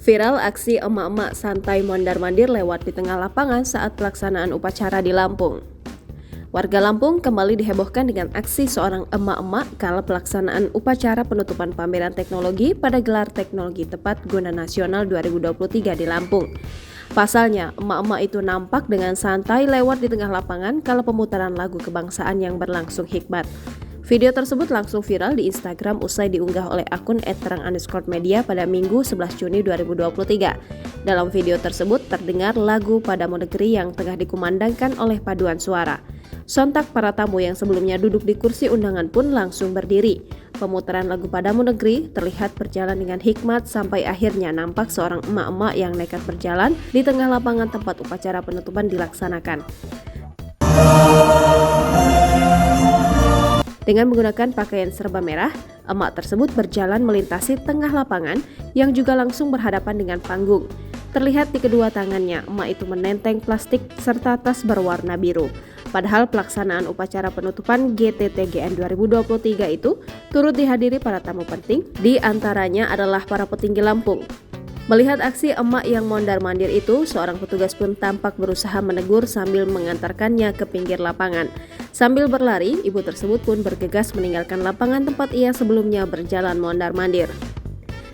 Viral aksi emak-emak santai mondar-mandir lewat di tengah lapangan saat pelaksanaan upacara di Lampung. Warga Lampung kembali dihebohkan dengan aksi seorang emak-emak kala pelaksanaan upacara penutupan pameran teknologi pada gelar Teknologi Tepat Guna Nasional 2023 di Lampung. Pasalnya, emak-emak itu nampak dengan santai lewat di tengah lapangan kala pemutaran lagu kebangsaan yang berlangsung hikmat. Video tersebut langsung viral di Instagram usai diunggah oleh akun @terang_media pada Minggu 11 Juni 2023. Dalam video tersebut terdengar lagu Padamu Negeri yang tengah dikumandangkan oleh paduan suara. Sontak para tamu yang sebelumnya duduk di kursi undangan pun langsung berdiri. Pemutaran lagu Padamu Negeri terlihat berjalan dengan hikmat sampai akhirnya nampak seorang emak-emak yang nekat berjalan di tengah lapangan tempat upacara penutupan dilaksanakan. Dengan menggunakan pakaian serba merah, emak tersebut berjalan melintasi tengah lapangan yang juga langsung berhadapan dengan panggung. Terlihat di kedua tangannya, emak itu menenteng plastik serta tas berwarna biru. Padahal pelaksanaan upacara penutupan GTTGN 2023 itu turut dihadiri para tamu penting, di antaranya adalah para petinggi Lampung. Melihat aksi emak yang mondar-mandir itu, seorang petugas pun tampak berusaha menegur sambil mengantarkannya ke pinggir lapangan. Sambil berlari, ibu tersebut pun bergegas meninggalkan lapangan tempat ia sebelumnya berjalan mondar-mandir.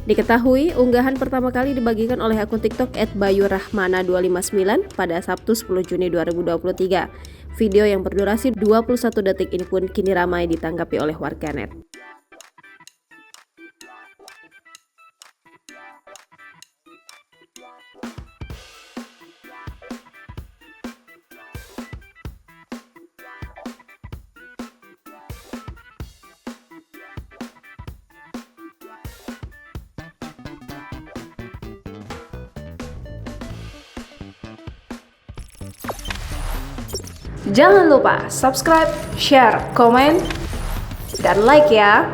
Diketahui, unggahan pertama kali dibagikan oleh akun TikTok @bayurahmana259 pada Sabtu 10 Juni 2023. Video yang berdurasi 21 detik ini pun kini ramai ditanggapi oleh warganet. Jangan lupa subscribe, share, komen, dan like ya!